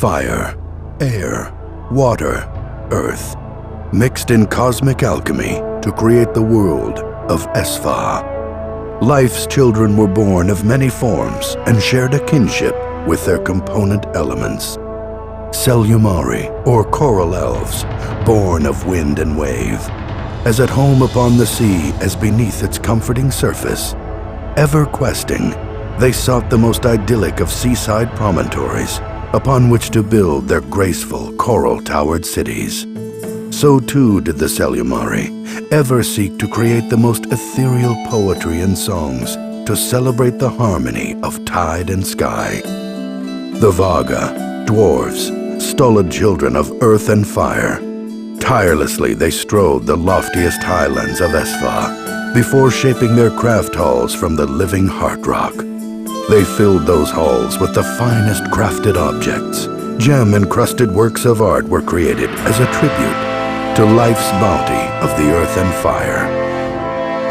Fire, air, water, earth, mixed in cosmic alchemy to create the world of Esfa. Life's children were born of many forms and shared a kinship with their component elements. Selumari, or coral elves, born of wind and wave, as at home upon the sea as beneath its comforting surface. Ever questing, they sought the most idyllic of seaside promontories upon which to build their graceful coral-towered cities. So too did the Selumari ever seek to create the most ethereal poetry and songs to celebrate the harmony of tide and sky. The Vaga, dwarves, stolid children of earth and fire, tirelessly they strode the loftiest highlands of Esfa before shaping their craft halls from the living heart rock. They filled those halls with the finest crafted objects. Gem-encrusted works of art were created as a tribute to life's bounty of the earth and fire.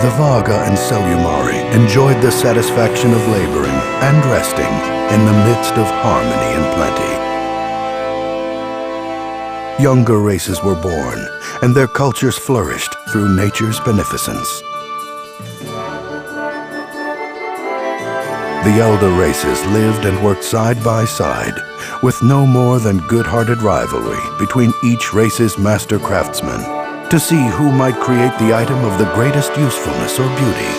The Vaga and Selumari enjoyed the satisfaction of laboring and resting in the midst of harmony and plenty. Younger races were born, and their cultures flourished through nature's beneficence. The elder races lived and worked side by side, with no more than good-hearted rivalry between each race's master craftsmen, to see who might create the item of the greatest usefulness or beauty.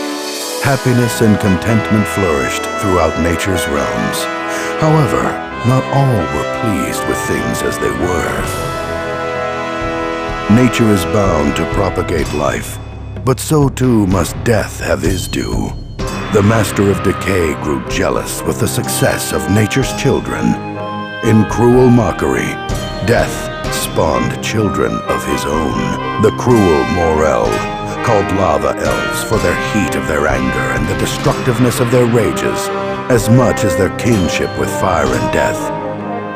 Happiness and contentment flourished throughout nature's realms. However, not all were pleased with things as they were. Nature is bound to propagate life, but so too must death have his due. The Master of Decay grew jealous with the success of nature's children. In cruel mockery, Death spawned children of his own. The cruel Morel, called Lava Elves for their heat of their anger and the destructiveness of their rages, as much as their kinship with fire and death.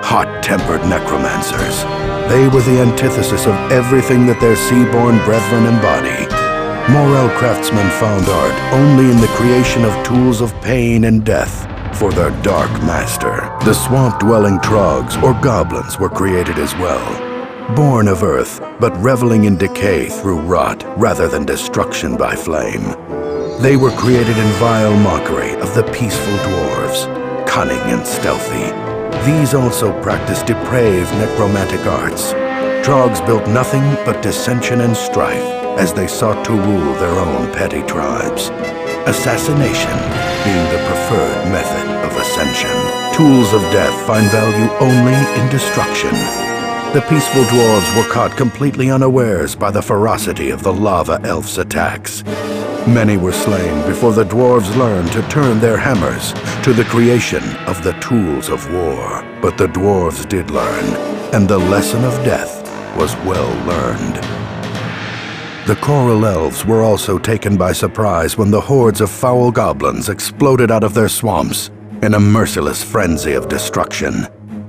Hot-tempered necromancers, they were the antithesis of everything that their sea-born brethren embody. Morel craftsmen found art only in the creation of tools of pain and death for their dark master. The swamp-dwelling trogs or goblins were created as well, born of earth but reveling in decay through rot rather than destruction by flame. They were created in vile mockery of the peaceful dwarves, cunning and stealthy. These also practiced depraved necromantic arts. Trogs built nothing but dissension and strife as they sought to rule their own petty tribes. Assassination being the preferred method of ascension. Tools of death find value only in destruction. The peaceful dwarves were caught completely unawares by the ferocity of the lava elf's attacks. Many were slain before the dwarves learned to turn their hammers to the creation of the tools of war. But the dwarves did learn, and the lesson of death was well learned. The coral elves were also taken by surprise when the hordes of foul goblins exploded out of their swamps in a merciless frenzy of destruction,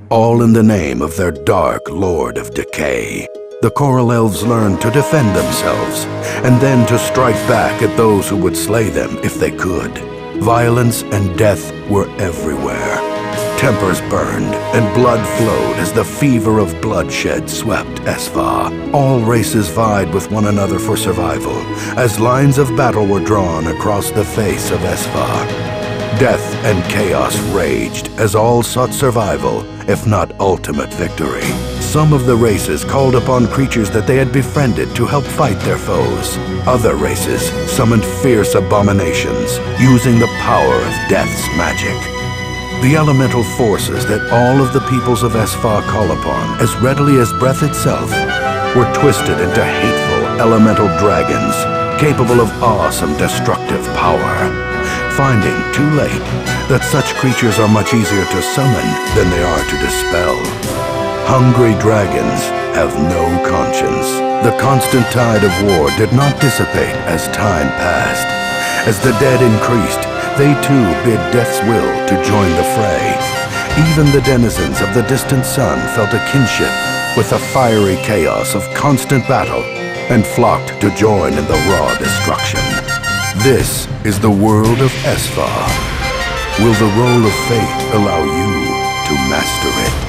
all in the name of their dark lord of decay. The coral elves learned to defend themselves and then to strike back at those who would slay them if they could. Violence and death were everywhere. Tempers burned and blood flowed as the fever of bloodshed swept Esfa. All races vied with one another for survival as lines of battle were drawn across the face of Esfa. Death and chaos raged as all sought survival, if not ultimate victory. Some of the races called upon creatures that they had befriended to help fight their foes. Other races summoned fierce abominations, using the power of death's magic. The elemental forces that all of the peoples of Esfa call upon, as readily as breath itself, were twisted into hateful elemental dragons, capable of awesome destructive power. Finding too late that such creatures are much easier to summon than they are to dispel. Hungry dragons have no conscience. The constant tide of war did not dissipate as time passed. As the dead increased, they too bid death's will to join the fray. Even the denizens of the distant sun felt a kinship with the fiery chaos of constant battle and flocked to join in the raw destruction. This is the world of Esfa. Will the roll of fate allow you to master it?